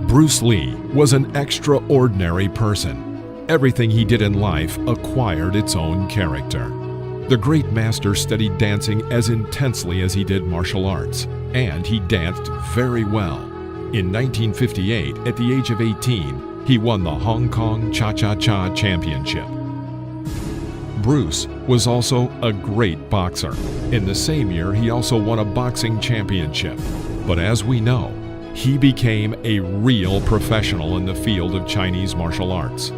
Bruce Lee was an extraordinary person. Everything he did in life acquired its own character. The great master studied dancing as intensely as he did martial arts, and he danced very well. In 1958, at the age of 18, he won the Hong Kong Cha-Cha-Cha Championship. Bruce was also a great boxer. In the same year, he also won a boxing championship. But as we know, he became a real professional in the field of Chinese martial arts.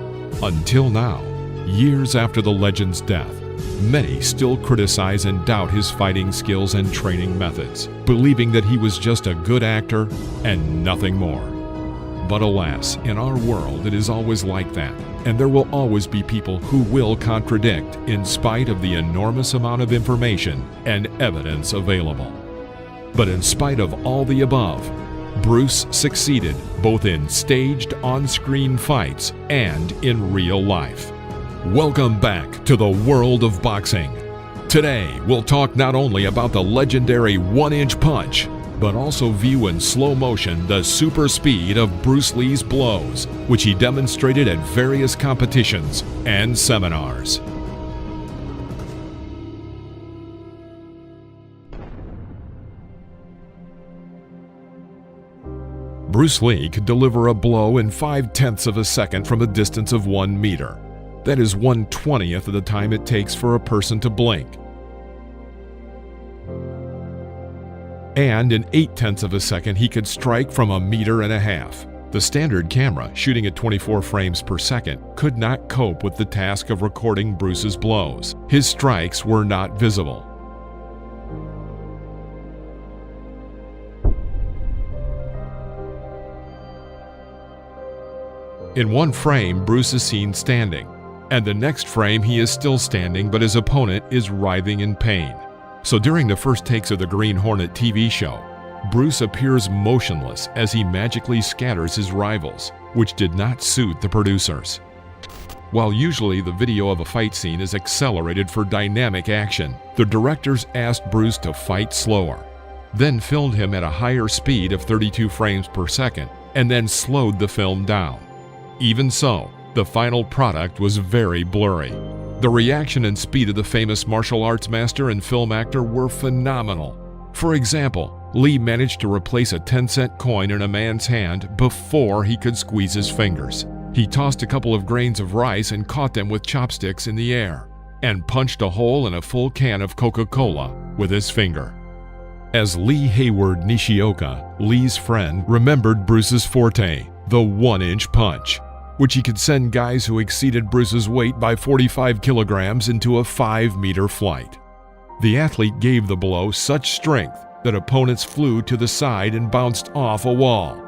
Until now, years after the legend's death, many still criticize and doubt his fighting skills and training methods, believing that he was just a good actor and nothing more. But alas, in our world it is always like that, and there will always be people who will contradict in spite of the enormous amount of information and evidence available. But in spite of all the above, Bruce succeeded both in staged on-screen fights and in real life. Welcome back to the world of boxing. Today, we'll talk not only about the legendary one-inch punch, but also view in slow motion the super speed of Bruce Lee's blows, which he demonstrated at various competitions and seminars. Bruce Lee could deliver a blow in 5/10 of a second from a distance of 1 meter. That is 1/20th of the time it takes for a person to blink. And in 8/10 of a second, he could strike from 1.5 meters. The standard camera, shooting at 24 frames per second, could not cope with the task of recording Bruce's blows. His strikes were not visible. In one frame, Bruce is seen standing, and the next frame he is still standing, but his opponent is writhing in pain. So during the first takes of the Green Hornet TV show, Bruce appears motionless as he magically scatters his rivals, which did not suit the producers. While usually the video of a fight scene is accelerated for dynamic action, the directors asked Bruce to fight slower, then filmed him at a higher speed of 32 frames per second, and then slowed the film down. Even so, the final product was very blurry. The reaction and speed of the famous martial arts master and film actor were phenomenal. For example, Lee managed to replace a 10-cent coin in a man's hand before he could squeeze his fingers. He tossed a couple of grains of rice and caught them with chopsticks in the air, and punched a hole in a full can of Coca-Cola with his finger. As Lee Hayward Nishioka, Lee's friend, remembered Bruce's forte, the one-inch punch, which he could send guys who exceeded Bruce's weight by 45 kilograms into a 5-meter flight. The athlete gave the blow such strength that opponents flew to the side and bounced off a wall.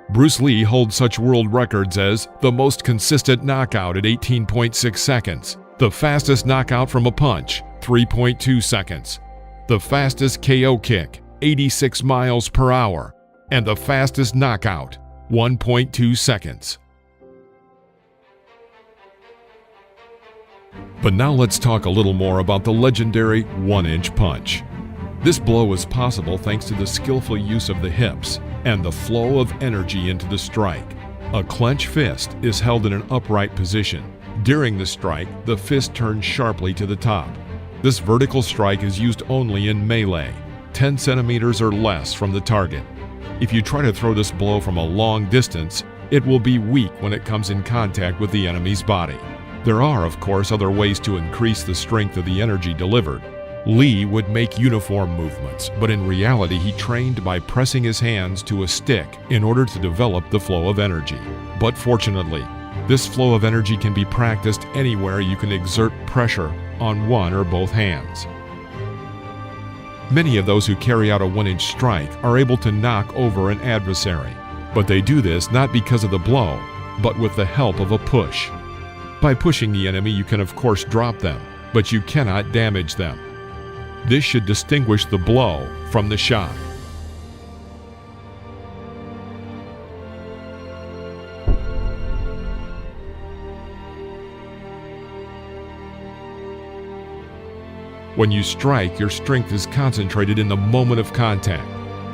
Bruce Lee holds such world records as the most consistent knockout at 18.6 seconds, the fastest knockout from a punch, 3.2 seconds, the fastest KO kick, 86 miles per hour, and the fastest knockout, 1.2 seconds. But now let's talk a little more about the legendary one-inch punch. This blow was possible thanks to the skillful use of the hips and the flow of energy into the strike. A clenched fist is held in an upright position. During the strike, the fist turns sharply to the top. This vertical strike is used only in melee, 10 centimeters or less from the target. If you try to throw this blow from a long distance, it will be weak when it comes in contact with the enemy's body. There are, of course, other ways to increase the strength of the energy delivered. Lee would make uniform movements, but in reality he trained by pressing his hands to a stick in order to develop the flow of energy. But fortunately, this flow of energy can be practiced anywhere you can exert pressure on one or both hands. Many of those who carry out a one-inch strike are able to knock over an adversary, but they do this not because of the blow, but with the help of a push. By pushing the enemy, you can of course drop them, but you cannot damage them. This should distinguish the blow from the shot. When you strike, your strength is concentrated in the moment of contact,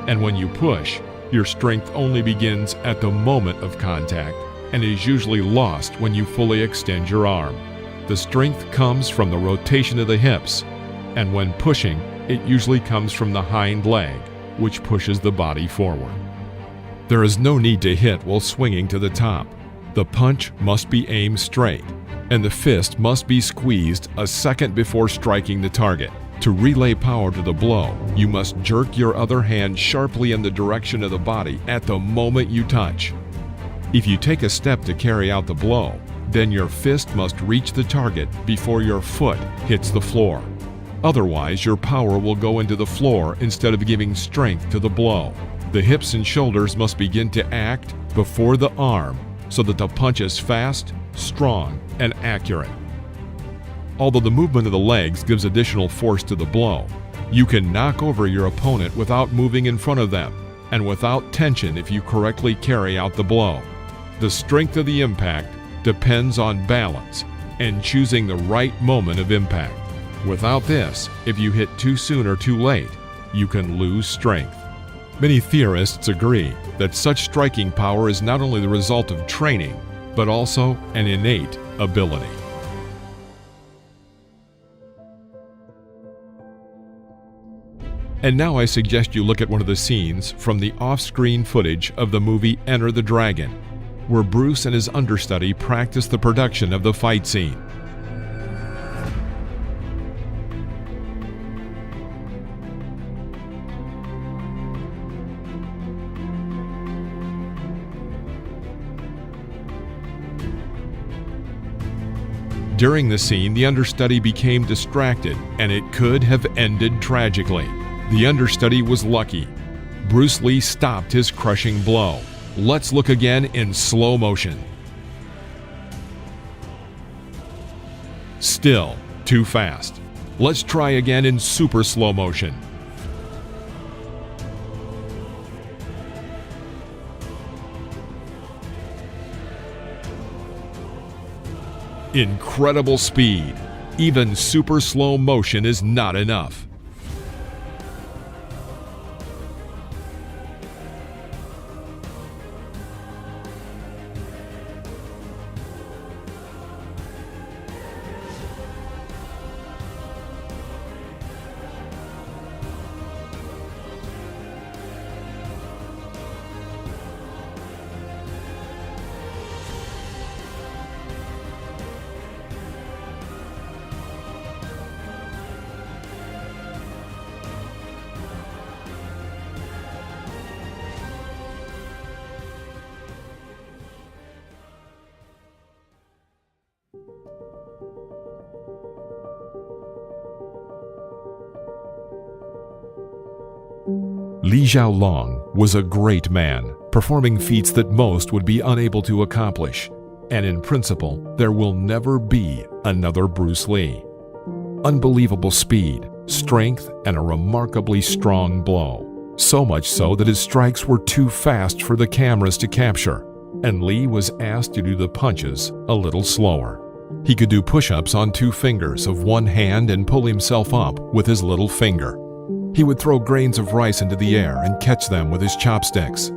and when you push, your strength only begins at the moment of contact and is usually lost when you fully extend your arm. The strength comes from the rotation of the hips, and when pushing, it usually comes from the hind leg, which pushes the body forward. There is no need to hit while swinging to the top. The punch must be aimed straight, and the fist must be squeezed a second before striking the target. To relay power to the blow, you must jerk your other hand sharply in the direction of the body at the moment you touch. If you take a step to carry out the blow, then your fist must reach the target before your foot hits the floor. Otherwise, your power will go into the floor instead of giving strength to the blow. The hips and shoulders must begin to act before the arm so that the punch is fast, strong, and accurate. Although the movement of the legs gives additional force to the blow, you can knock over your opponent without moving in front of them and without tension if you correctly carry out the blow. The strength of the impact depends on balance and choosing the right moment of impact. Without this, if you hit too soon or too late, you can lose strength. Many theorists agree that such striking power is not only the result of training, but also an innate ability. And now I suggest you look at one of the scenes from the off-screen footage of the movie Enter the Dragon, where Bruce and his understudy practice the production of the fight scene. During the scene, the understudy became distracted, and it could have ended tragically. The understudy was lucky. Bruce Lee stopped his crushing blow. Let's look again in slow motion. Still too fast. Let's try again in super slow motion. Incredible speed. Even super slow motion is not enough. Li Xiaolong was a great man, performing feats that most would be unable to accomplish, and in principle, there will never be another Bruce Lee. Unbelievable speed, strength, and a remarkably strong blow. So much so that his strikes were too fast for the cameras to capture, and Lee was asked to do the punches a little slower. He could do push-ups on 2 fingers of one hand and pull himself up with his little finger. He would throw grains of rice into the air and catch them with his chopsticks.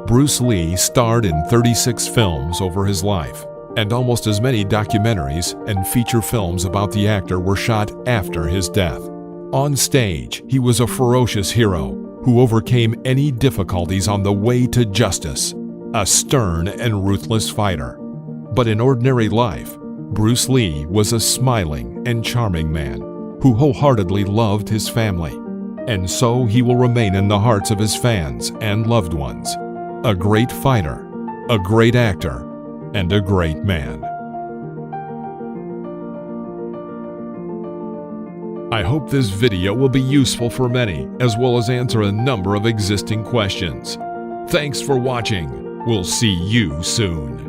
Bruce Lee starred in 36 films over his life, and almost as many documentaries and feature films about the actor were shot after his death. On stage, he was a ferocious hero who overcame any difficulties on the way to justice, a stern and ruthless fighter. But in ordinary life, Bruce Lee was a smiling and charming man who wholeheartedly loved his family. And so he will remain in the hearts of his fans and loved ones. A great fighter, a great actor, and a great man. I hope this video will be useful for many, as well as answer a number of existing questions. Thanks for watching. We'll see you soon.